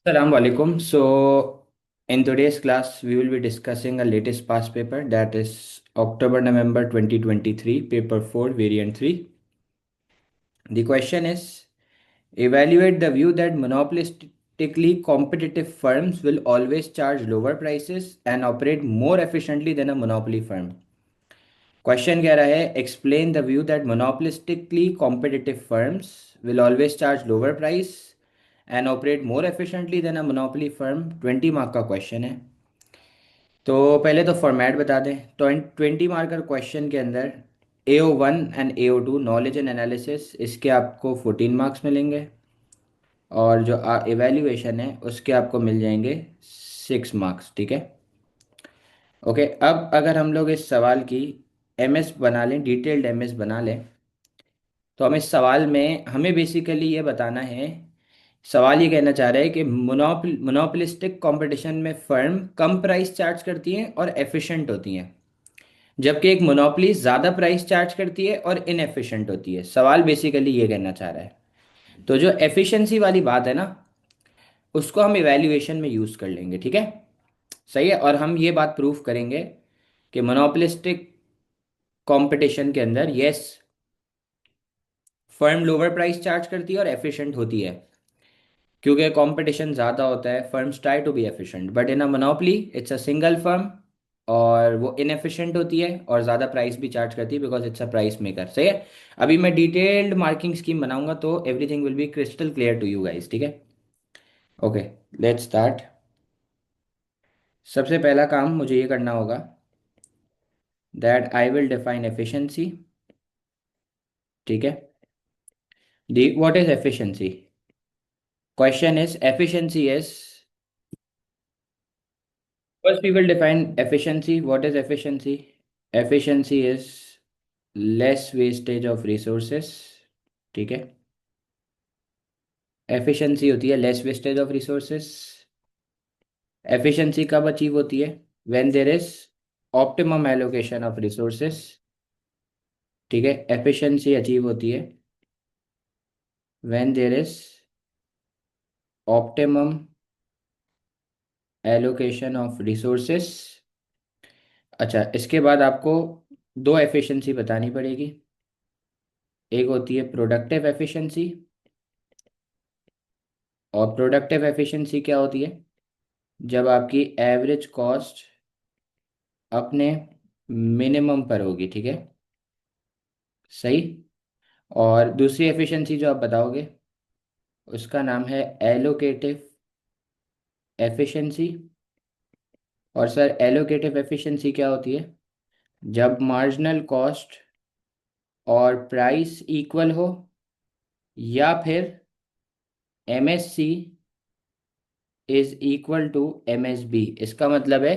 Assalamu alaikum. So, in today's class, we will be discussing a latest past paper that is October-November 2023, paper 4, variant 3. The question is evaluate the view that monopolistically competitive firms will always charge lower prices and operate more efficiently than a monopoly firm. Question कह रहा है explain the view that monopolistically competitive firms will always charge lower price and operate more efficiently than a monopoly firm. 20 mark का question है। तो पहले तो format बता दें। 20 मार्क का क्वेश्चन के अंदर AO1 and AO2 knowledge and analysis इसके आपको 14 मार्क्स मिलेंगे और जो एवेल्यूएशन है उसके आपको मिल जाएंगे 6 मार्क्स। ठीक है। ओके, अब अगर हम लोग इस सवाल की एमएस बना लें, डिटेल्ड एमएस बना लें, तो हम इस सवाल में हमें बेसिकली ये बताना है। सवाल ये कहना चाह रहा है कि मोनोपोलिस्टिक कंपटीशन में फर्म कम प्राइस चार्ज करती हैं और एफिशिएंट होती हैं, जबकि एक मोनोपोली ज़्यादा प्राइस चार्ज करती है और इनएफिशिएंट होती है। सवाल बेसिकली ये कहना चाह रहा है। तो जो एफिशिएंसी वाली बात है ना, उसको हम इवैल्यूएशन में यूज़ कर लेंगे। ठीक है, सही है। और हम ये बात प्रूफ करेंगे कि मोनोपोलिस्टिक कंपटीशन के अंदर yes, firm lower price charge करती है और एफिशिएंट होती है, क्योंकि कंपटीशन ज़्यादा होता है। Firms try to be efficient, but in a monopoly it's a single firm और वो इनएफिशिएंट होती है और ज़्यादा प्राइस भी चार्ज करती है because it's a price maker. सही है। अभी मैं डिटेल्ड मार्किंग स्कीम बनाऊंगा तो everything will be crystal clear to you guys. ठीक है। Okay, let's start. सबसे पहला काम मुझे ये करना होगा that I will define efficiency. ठीक है। The what is efficiency? Question is efficiency is, first we will define efficiency. What is efficiency? Efficiency is less wastage of resources. ठीक है। एफिशिएंसी होती है less wastage of resources. Efficiency कब achieve होती है? When there is optimum allocation of resources. ठीक है। Efficiency achieve होती है when there is optimum allocation of resources. अच्छा, इसके बाद आपको दो एफिशिएंसी बतानी पड़ेगी। एक होती है प्रोडक्टिव एफिशिएंसी, और प्रोडक्टिव एफिशिएंसी क्या होती है? जब आपकी एवरेज कॉस्ट अपने मिनिमम पर होगी। ठीक है, सही। और दूसरी एफिशिएंसी जो आप बताओगे उसका नाम है एलोकेटिव एफिशिएंसी। और सर, एलोकेटिव एफिशिएंसी क्या होती है? जब मार्जिनल कॉस्ट और प्राइस इक्वल हो, या फिर MSC is equal to MSB. इसका मतलब है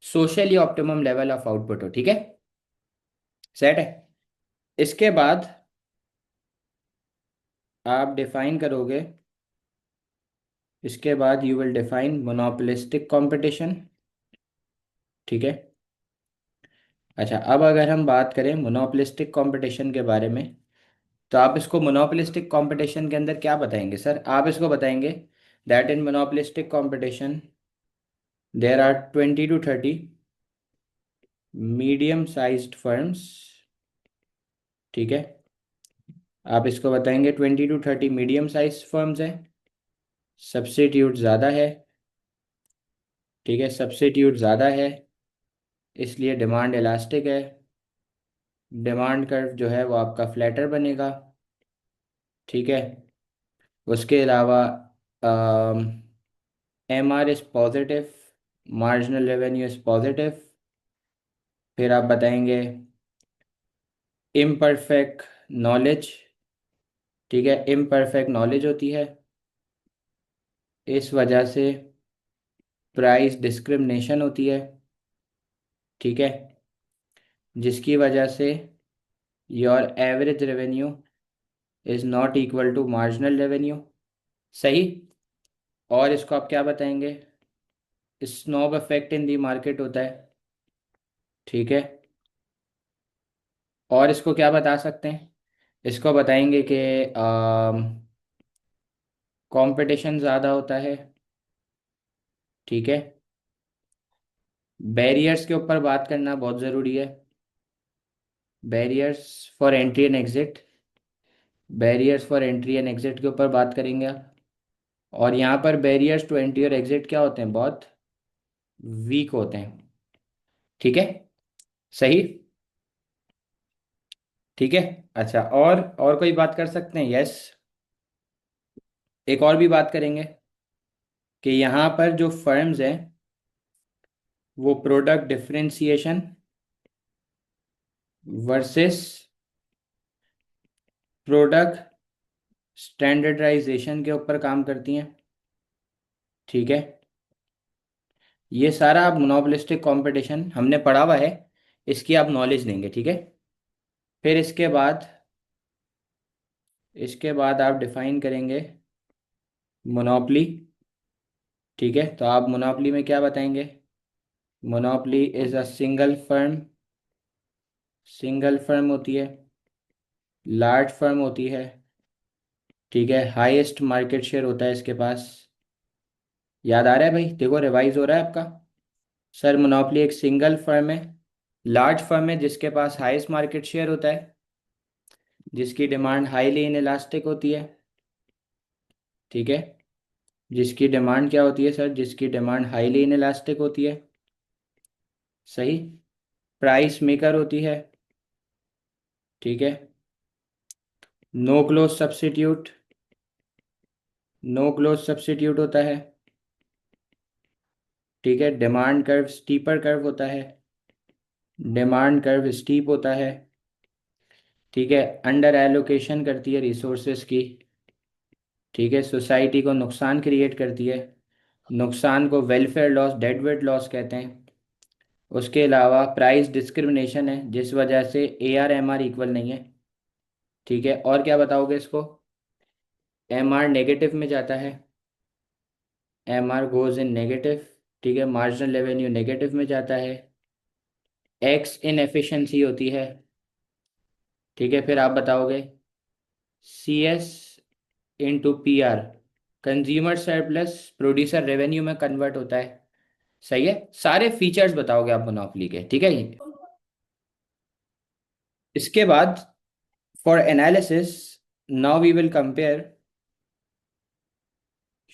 socially optimum level of output हो। ठीक है, सेट है। इसके बाद आप डिफाइन करोगे, इसके बाद you will define monopolistic competition. ठीक है। अच्छा, अब अगर हम बात करें मोनोपोलिस्टिक कंपटीशन के बारे में, तो आप इसको मोनोपोलिस्टिक कंपटीशन के अंदर क्या बताएंगे सर? आप इसको बताएंगे that in monopolistic competition there are 20 to 30 medium sized firms. ठीक है, आप इसको बताएंगे 20 to 30 मीडियम साइज फर्म्स हैं, सब्स्टिट्यूट ज़्यादा है। ठीक है, सब्स्टिट्यूट ज़्यादा है इसलिए डिमांड इलास्टिक है। डिमांड कर्व जो है वो आपका फ्लैटर बनेगा। ठीक है। उसके अलावा M R is positive, marginal revenue is positive. फिर आप बताएंगे इम्परफेक्ट नॉलेज। ठीक है, इम्परफेक्ट नॉलेज होती है, इस वजह से प्राइस डिस्क्रिमिनेशन होती है। ठीक है, जिसकी वजह से your average revenue is not equal to marginal revenue. सही। और इसको आप क्या बताएंगे? Snob effect in the market होता है। ठीक है। और इसको क्या बता सकते हैं? इसको बताएंगे कि कंपटीशन ज़्यादा होता है ठीक है। बैरियर्स के ऊपर बात करना बहुत ज़रूरी है। Barriers for entry and exit, barriers for entry and exit के ऊपर बात करेंगे आप। और यहाँ पर बैरियर्स टू एंट्री और एग्जिट क्या होते हैं, बहुत वीक होते हैं। ठीक है, सही। ठीक है। अच्छा, और कोई बात कर सकते हैं? यस। एक और भी बात करेंगे कि यहाँ पर जो फर्म्स हैं वो product differentiation versus product standardisation के ऊपर काम करती हैं। ठीक है। ये सारा आप मोनोपोलिस्टिक कंपटीशन हमने पढ़ा हुआ है, इसकी आप नॉलेज लेंगे। ठीक है। फिर इसके बाद आप डिफाइन करेंगे मोनोपोली। ठीक है, तो आप मोनोपोली में क्या बताएंगे? Monopoly is a single firm, single firm होती है, लार्ज फर्म होती है। ठीक है, हाईएस्ट मार्केट शेयर होता है इसके पास। याद आ रहा है भाई? देखो रिवाइज हो रहा है आपका। सर मोनोपोली एक सिंगल फर्म है, लार्ज फर्म है, जिसके पास हाईएस्ट मार्केट शेयर होता है, जिसकी डिमांड हाईली इनएलास्टिक होती है। ठीक है, जिसकी डिमांड क्या होती है सर? जिसकी डिमांड हाईली इनएलास्टिक होती है। सही। प्राइस मेकर होती है। ठीक है। No close substitute, no close substitute होता है। ठीक है, डिमांड कर्व स्टीपर कर्व होता है, डिमांड कर्व स्टीप होता है। ठीक है, अंडर एलोकेशन करती है रिसोर्सेज की। ठीक है, सोसाइटी को नुकसान क्रिएट करती है, नुकसान को वेलफेयर लॉस, डेडवेट लॉस कहते हैं। उसके अलावा प्राइस डिस्क्रिमिनेशन है, जिस वजह से A R M R equal नहीं है। ठीक है, और क्या बताओगे इसको? एम आर नेगेटिव में जाता है, M R goes in negative. ठीक है, मार्जिनल रेवेन्यू नेगेटिव में जाता है। एक्स इनएफिशिएंसी होती है। ठीक है, फिर आप बताओगे C S into P R, consumer surplus producer revenue में कन्वर्ट होता है। सही है, सारे फीचर्स बताओगे आप मोनोपोली के। ठीक है। इसके बाद for analysis now we will compare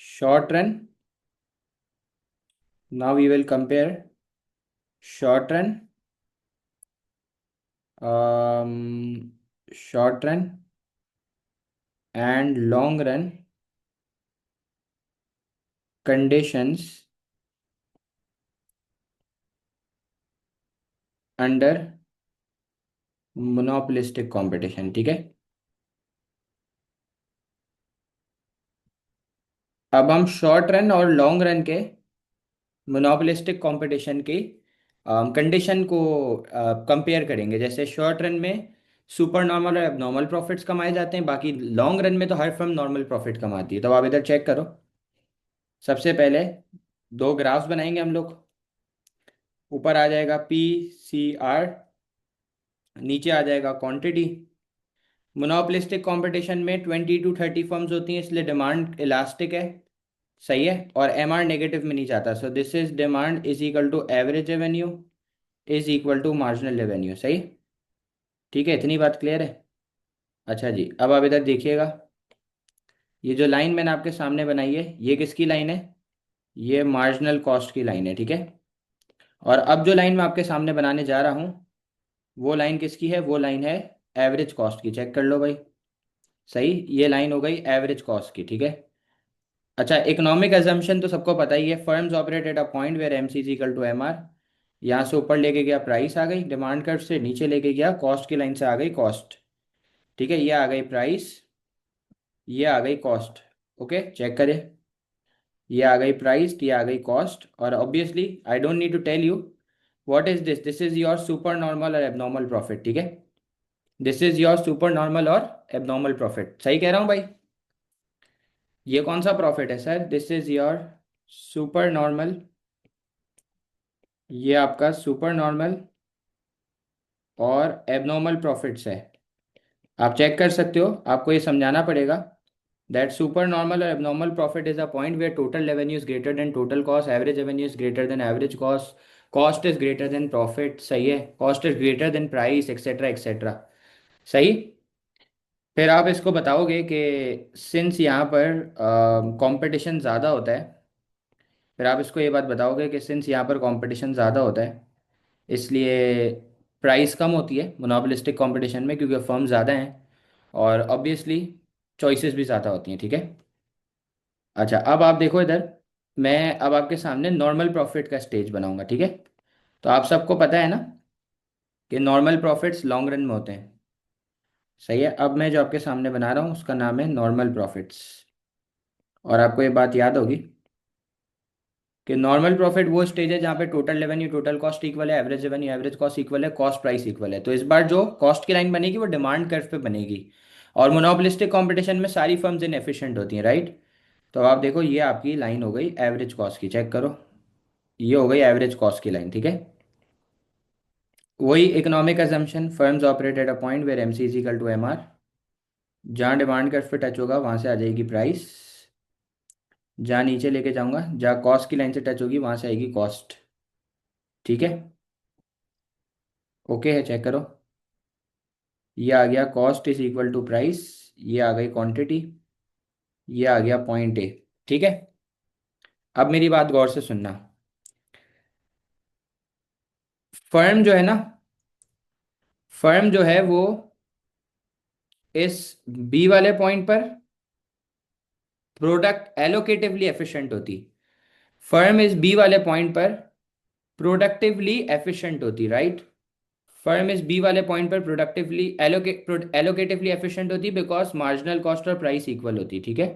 short run, now we will compare short run, short run and long run conditions under monopolistic competition. ठीक है, अब हम शॉर्ट रन और लॉन्ग रन के मोनोपोलिस्टिक कंपटीशन की कंडीशन को कंपेयर करेंगे। जैसे शॉर्ट रन में सुपर नॉर्मल और एबनॉर्मल प्रॉफिट्स कमाए जाते हैं, बाकी लॉन्ग रन में तो हर फर्म नॉर्मल प्रॉफिट कमाती है। तो आप इधर चेक करो। सबसे पहले दो ग्राफ्स बनाएंगे हम लोग। ऊपर आ जाएगा पी सी आर, नीचे आ जाएगा क्वांटिटी। मोनोपोलिस्टिक कंपटीशन में 20 to 30 फर्म्स होती हैं, इसलिए डिमांड इलास्टिक है। सही है, और एम आर नेगेटिव में नहीं जाता। So this is demand is equal to average revenue is equal to marginal revenue. सही। ठीक है, इतनी बात क्लियर है? अच्छा जी, अब आप इधर देखिएगा, ये जो लाइन मैंने आपके सामने बनाई है ये किसकी लाइन है? ये मार्जिनल कॉस्ट की लाइन है। ठीक है, और अब जो लाइन मैं आपके सामने बनाने जा रहा हूँ वो लाइन किसकी है? वो लाइन है एवरेज कॉस्ट की। चेक कर लो भाई। सही, ये लाइन हो गई एवरेज कॉस्ट की। ठीक है। अच्छा, इकोनॉमिक एजम्पशन तो सबको पता ही है, firms operate at a point where M C is equal to M R. यहाँ से ऊपर लेके गया प्राइस आ गई डिमांड कर्व से, नीचे लेके गया कॉस्ट की लाइन से आ गई कॉस्ट। ठीक है, ये आ गई प्राइस, ये आ गई कॉस्ट। ओके, चेक करें। ये आ गई प्राइस, ये आ गई कॉस्ट, और obviously I don't need to tell you what is this, this is your super normal और एबनॉर्मल प्रॉफिट। ठीक है, this is your super normal और एबनॉर्मल प्रॉफिट। सही कह रहा हूँ भाई? ये कौन सा प्रॉफिट है sir? This is your super normal, ये आपका सुपर नॉर्मल और एबनॉर्मल प्रॉफिट्स है। आप चेक कर सकते हो, आपको ये समझाना पड़ेगा That supernormal or abnormal profit is a point where total revenue is greater than total cost, average revenue is greater than average cost, cost is greater than profit, सही है, cost is greater than price, etc etc, सही। फिर आप इसको बताओगे कि since यहाँ पर कंपटीशन ज़्यादा होता है, फिर आप इसको ये बात बताओगे कि सिंस यहाँ पर कंपटीशन ज़्यादा होता है, इसलिए प्राइस कम होती है मोनोपोलिस्टिक कंपटीशन में, क्योंकि फर्म ज़्यादा हैं और ऑब्वियसली चॉइसेस भी ज़्यादा होती हैं, ठीक है। अच्छा, अब आप देखो इधर, मैं अब आपके सामने नॉर्मल प्रॉफिट का स्टेज बनाऊंगा, ठीक है। तो आप सबको पता है ना कि नॉर्मल प्रॉफिट्स लॉन्ग रन में होते हैं, सही है। अब मैं जो आपके सामने बना रहा हूँ उसका नाम है नॉर्मल प्रॉफिट्स। और आपको ये बात याद होगी कि नॉर्मल प्रॉफिट वो स्टेज है जहाँ पे total revenue total cost equal है, average revenue average cost equal है, कॉस्ट प्राइस इक्वल है। तो इस बार जो कॉस्ट की लाइन बनेगी वो डिमांड कर्व पे बनेगी, और मोनोपोलिस्टिक कंपटीशन में सारी फर्म्स इनएफिशिएंट होती हैं, राइट। तो आप देखो, ये आपकी लाइन हो गई एवरेज कॉस्ट की, चेक करो, ये हो गई एवरेज कॉस्ट की लाइन, ठीक है। वही economic assumption, firms operate at a point where M C is equal to M R, जहाँ डिमांड कर्व पे टच होगा वहाँ से आ जाएगी प्राइस, जहाँ नीचे लेके जाऊंगा जहाँ कॉस्ट की लाइन से टच होगी वहाँ से आएगी कॉस्ट, ठीक है। ओके है, चेक करो, ये आ गया cost is equal to price, ये आ गई क्वांटिटी, ये आ गया पॉइंट ए, ठीक है। अब मेरी बात गौर से सुनना, फर्म जो है ना, फर्म जो है वो इस बी वाले पॉइंट पर प्रोडक्ट एलोकेटिवली एफिशिएंट होती, फर्म इस बी वाले पॉइंट पर प्रोडक्टिवली एफिशिएंट होती, राइट। फर्म इस बी वाले पॉइंट पर प्रोडक्टिवली एलोकेटिवली एफिशिएंट होती बिकॉज मार्जिनल कॉस्ट और प्राइस इक्वल होती, ठीक है।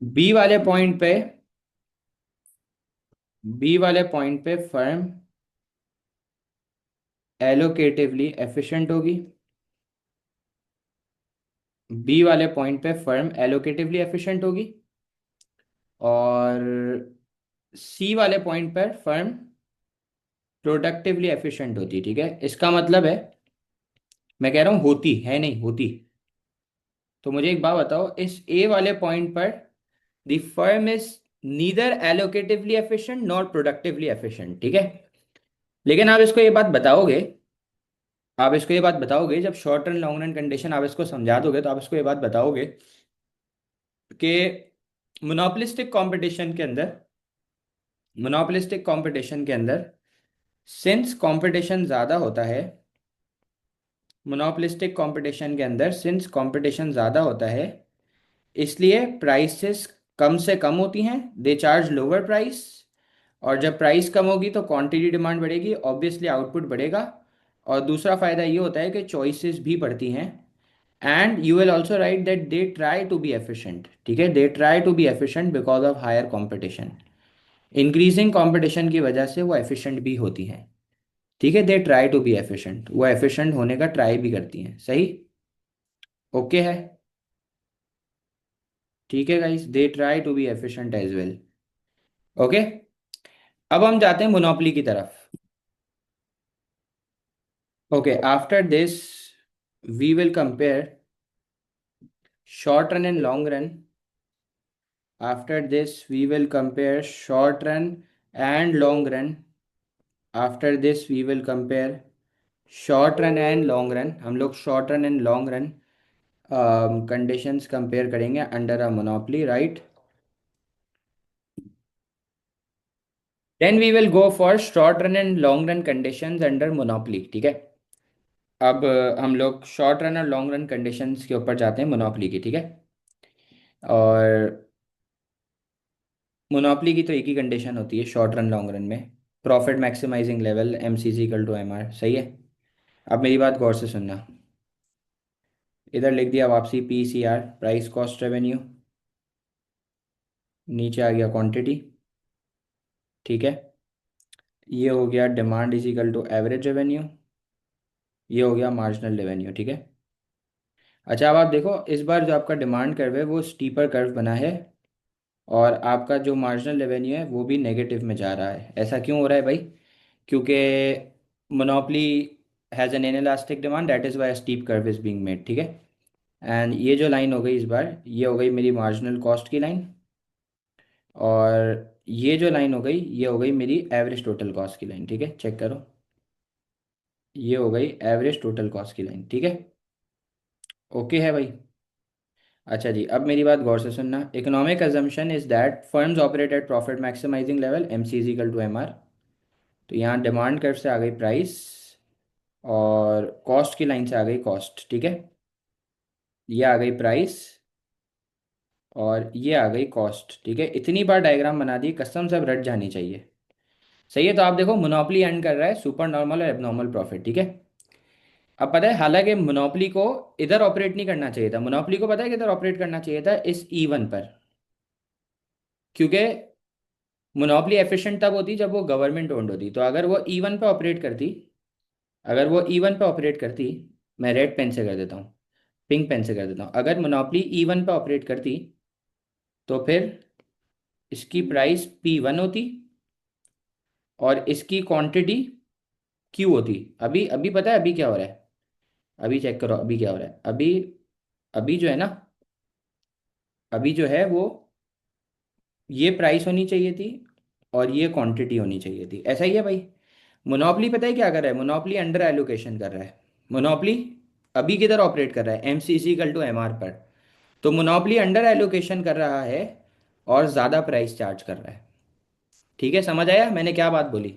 बी वाले पॉइंट पे, बी वाले पॉइंट पे फर्म एलोकेटिवली एफिशिएंट होगी, बी वाले पॉइंट पे फर्म एलोकेटिवली एफिशिएंट होगी, और सी वाले पॉइंट पर फर्म प्रोडक्टिवली एफिशिएंट होती, ठीक है। इसका मतलब है, मैं कह रहा हूं होती है नहीं होती। तो मुझे एक बात बताओ, इस ए वाले पॉइंट पर the firm is neither allocatively efficient nor productively efficient, ठीक है। लेकिन आप इसको ये बात बताओगे, आप इसको ये बात बताओगे जब short run long run condition आप इसको समझा दोगे, तो आप इसको ये बात बताओगे कि मोनोपोलिस्टिक कंपटीशन के अंदर, मोनोपोलिस्टिक कंपटीशन के अंदर सिंस कंपटीशन ज़्यादा होता है, मोनोपोलिस्टिक कंपटीशन के अंदर सिंस कंपटीशन ज़्यादा होता है, इसलिए प्राइसेस कम से कम होती हैं, दे चार्ज लोअर प्राइस। और जब प्राइस कम होगी तो क्वांटिटी डिमांड बढ़ेगी, ऑब्वियसली आउटपुट बढ़ेगा। और दूसरा फायदा ये होता है कि चॉइसेस भी बढ़ती हैं, and you will also write that they try to be efficient, ठीक है, they try to be efficient because of higher competition, increasing competition की वजह से वो एफिशिएंट भी होती हैं, ठीक है। They try to be efficient, वो एफिशिएंट होने का ट्राई भी करती हैं, सही। ओके है, ठीक है guys, they try to be efficient as well. Okay, अब हम जाते हैं मोनोपोली की तरफ। Okay, after this we will compare short run and long run. After this, we will compare short run and long run. After this, we will compare short run and long run. हम लोग short run and long run conditions compare करेंगे under a monopoly, right? Then we will go for short run and long run conditions under monopoly, ठीक है। अब हम लोग short run और long run conditions के ऊपर जाते हैं मोनोपोली की, ठीक है। और मोनोपोली की तो एक ही कंडीशन होती है शॉर्ट रन लॉन्ग रन में, profit maximising level M C G equal to M R, सही है। अब मेरी बात गौर से सुनना, इधर लिख दिया वापसी P C R, price cost revenue, नीचे आ गया क्वांटिटी, ठीक है। ये हो गया demand is equal to average revenue, ये हो गया मार्जिनल रेवेन्यू, ठीक है। अच्छा, अब आप देखो, इस बार जो आपका डिमांड कर्व है वो स्टीपर कर्व बना है, और आपका जो मार्जिनल रेवेन्यू है वो भी नेगेटिव में जा रहा है। ऐसा क्यों हो रहा है भाई? क्योंकि monopoly has an inelastic demand, that is why steep curve is being made, ठीक है। एंड ये जो लाइन हो गई इस बार, ये हो गई मेरी मार्जिनल कॉस्ट की लाइन, और ये जो लाइन हो गई ये हो गई मेरी एवरेज टोटल कॉस्ट की लाइन, ठीक है, चेक करो, ये हो गई एवरेज टोटल कॉस्ट की लाइन, ठीक है। ओके है भाई। अच्छा जी, अब मेरी बात गौर से सुनना। Economic assumption is that firms operate at profit maximising level, M C is equal to M R. तो यहाँ डिमांड कर्व से आ गई प्राइस, और कॉस्ट की लाइन से आ गई कॉस्ट, ठीक है। ये आ गई प्राइस और ये आ गई कॉस्ट, ठीक है। इतनी बार डायग्राम बना दी, कसम से अब रट जानी चाहिए। सही है, तो आप देखो मोनोपोली अर्न कर रहा है सुपर नॉर्मल और एबनॉर्मल प्रॉफिट, ठीक है। अब पता है, हालांकि मोनोपोली को इधर ऑपरेट नहीं करना चाहिए था, मोनोपोली को पता है किधर ऑपरेट करना चाहिए था, इस E1 पर। क्योंकि मोनोपोली एफिशिएंट तब होती जब वो गवर्नमेंट ओन्ड होती। तो अगर वो E1 पे ऑपरेट करती, अगर वो E1 पे ऑपरेट करती, मैं रेड पेन से कर देता हूँ, पिंक पेन से कर देता हूँ, अगर मोनोपोली E1 पे ऑपरेट करती तो फिर इसकी प्राइस P1 होती और इसकी क्वांटिटी Q होती। अभी अभी पता है अभी क्या हो रहा है, अभी चेक करो अभी क्या हो रहा है। अभी अभी जो है ना, अभी जो है वो, ये प्राइस होनी चाहिए थी और ये क्वांटिटी होनी चाहिए थी, ऐसा ही है भाई। मोनोपोली पता है क्या कर रहा है, मोनोपोली अंडर एलोकेशन कर रहा है। मोनोपोली अभी किधर ऑपरेट कर रहा है, M C C equal to M R पर। तो मोनोपोली अंडर एलोकेशन कर रहा है और ज़्यादा प्राइस चार्ज कर रहा है, ठीक है। समझ आया मैंने क्या बात बोली।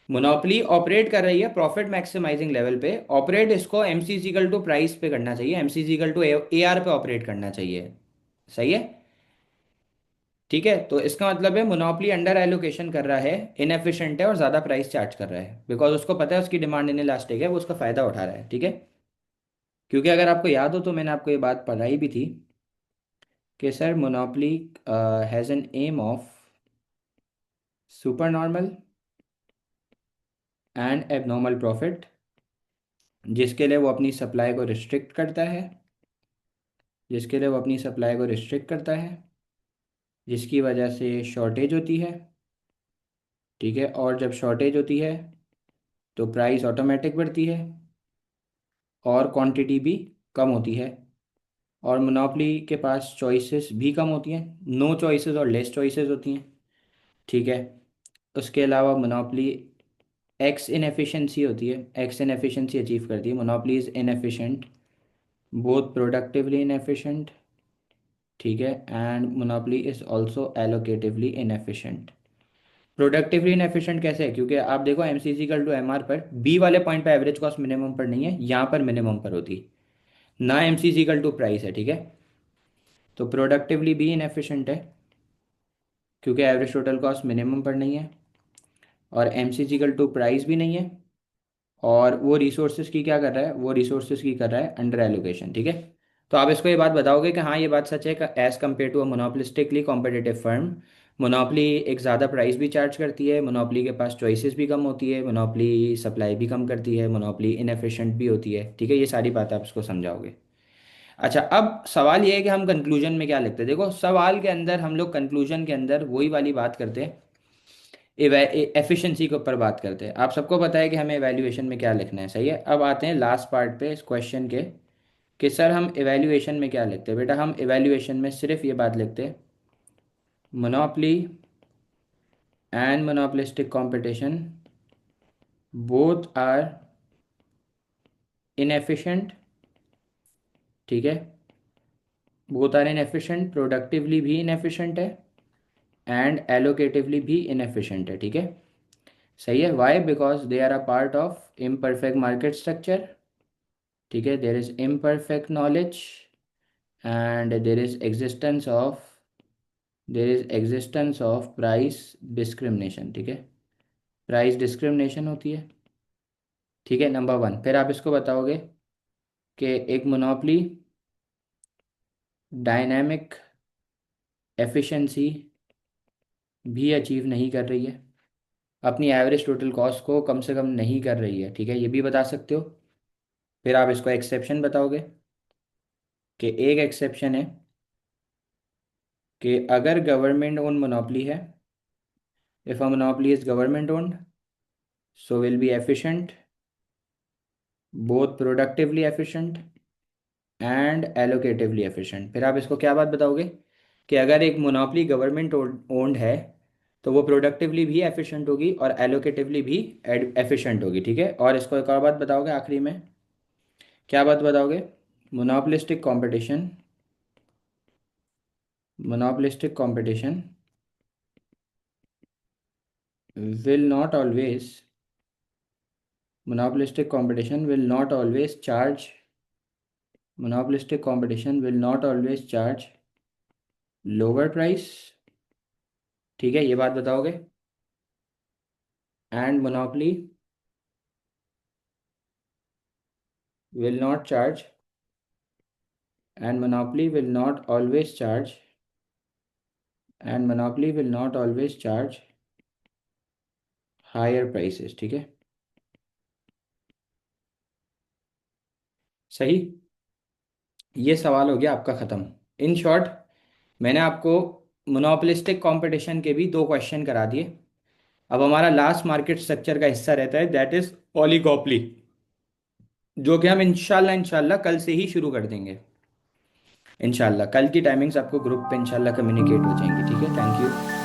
मोनोपोली ऑपरेट कर रही है प्रॉफिट मैक्सिमाइजिंग लेवल पे, ऑपरेट इसको M C equal to price पे करना चाहिए, M C equal to A R पे ऑपरेट करना चाहिए। सही है, ठीक है। तो इसका मतलब है मोनोपोली अंडर एलोकेशन कर रहा है, इनएफिशिएंट है और ज़्यादा प्राइस चार्ज कर रहा है, बिकॉज उसको पता है उसकी डिमांड इनइलास्टिक है, वो उसका फ़ायदा उठा रहा है, ठीक है। क्योंकि अगर आपको याद हो तो मैंने आपको ये बात पढ़ाई भी थी कि sir monopoly has an aim of super normal and abnormal profit, जिसके लिए वो अपनी सप्लाई को रिस्ट्रिक्ट करता है, जिसके लिए वो अपनी सप्लाई को रिस्ट्रिक्ट करता है, जिसकी वजह से शॉर्टेज होती है, ठीक है। और जब शॉर्टेज होती है तो प्राइस ऑटोमेटिक बढ़ती है और क्वांटिटी भी कम होती है, और मोनोपोली के पास चॉइसेस भी कम होती हैं, नो चॉइसेस और लेस चॉइसेस होती हैं, ठीक है। उसके अलावा मोनोपोली एक्स इनएफिशिएंसी होती है, एक्स इनएफिशिएंसी अचीव करती है। Monopoly is inefficient, both productively inefficient, ठीक है, and monopoly is also allocatively inefficient. Productively inefficient कैसे है, क्योंकि आप देखो M C equal to M R पर बी वाले पॉइंट पर एवरेज कॉस्ट मिनिमम पर नहीं है, यहाँ पर मिनिमम पर होती, ना M C equal to price है, ठीक है। तो प्रोडक्टिवली भी इनएफिशिएंट है क्योंकि एवरेज टोटल कॉस्ट मिनिमम पर नहीं है, और M C equal to price भी नहीं है, और वो रिसोर्सेज की क्या कर रहा है, वो रिसोर्सेज की कर रहा है अंडर एलोकेशन, ठीक है। तो आप इसको ये बात बताओगे कि हाँ ये बात सच है, as compare to a monopolistically competitive firm, monopoly एक ज़्यादा प्राइस भी चार्ज करती है, मोनोपोली के पास चॉइसेस भी कम होती है, मोनोपोली सप्लाई भी कम करती है, मोनोपोली इनएफिशिएंट भी होती है, ठीक है। ये सारी बात आप इसको समझाओगे। अच्छा, अब सवाल ये है कि हम कंक्लूजन में क्या लिखते हैं। देखो सवाल के अंदर हम लोग कंक्लूजन के अंदर वही वाली बात करते हैं, एफिशिएंसी के ऊपर बात करते हैं। आप सबको पता है कि हमें एवेल्यूएशन में क्या लिखना है, सही है। अब आते हैं लास्ट पार्ट पे इस क्वेश्चन के, कि सर हम एवेल्यूएशन में क्या लिखते हैं। बेटा हम एवेल्यूएशन में सिर्फ ये बात लिखते हैं, monopoly and monopolistic competition both are inefficient, ठीक है। बोथ आर इनएफिशिएंट, प्रोडक्टिवली भी इनएफिशिएंट है एंड एलोकेटिवली भी इनएफिशिएंट है, ठीक है। सही है, why, because they are a part of imperfect market structure, ठीक है। There is imperfect knowledge and there is existence of price discrimination, ठीक है। प्राइस डिस्क्रिमिनेशन होती है, ठीक है, नंबर वन। फिर आप इसको बताओगे कि एक मोनोपोली डायनामिक एफिशिएंसी भी अचीव नहीं कर रही है, अपनी एवरेज टोटल कॉस्ट को कम से कम नहीं कर रही है, ठीक है, ये भी बता सकते हो। फिर आप इसको एक्सेप्शन बताओगे कि एक एक्सेप्शन है कि अगर गवर्नमेंट ओन मोनोपोली है, if a monopoly is government owned, so will be efficient both productively efficient and allocatively efficient. फिर आप इसको क्या बात बताओगे कि अगर एक मोनोपली गवर्नमेंट ओन्ड है तो वो प्रोडक्टिवली भी एफिशिएंट होगी और एलोकेटिवली भी एफिशिएंट होगी, ठीक है। और इसको एक और बात बताओगे आखिरी में, क्या बात बताओगे? Monopolistic competition, monopolistic competition will not always monopolistic competition will not always charge monopolistic competition will not always charge lower price, ठीक है, ये बात बताओगे? And monopoly will not charge and monopoly will not always charge and monopoly will not always charge higher prices, ठीक है। सही। ये सवाल हो गया आपका ख़त्म। इन शॉर्ट मैंने आपको मोनोपोलिस्टिक कंपटीशन के भी दो क्वेश्चन करा दिए। अब हमारा लास्ट मार्केट स्ट्रक्चर का हिस्सा रहता है, दैट इज ओलिगोपली, जो कि हम इंशाल्लाह इंशाल्लाह कल से ही शुरू कर देंगे। इंशाल्लाह कल की टाइमिंग्स आपको ग्रुप पे इंशाल्लाह कम्युनिकेट हो जाएंगी, ठीक है। Thank you.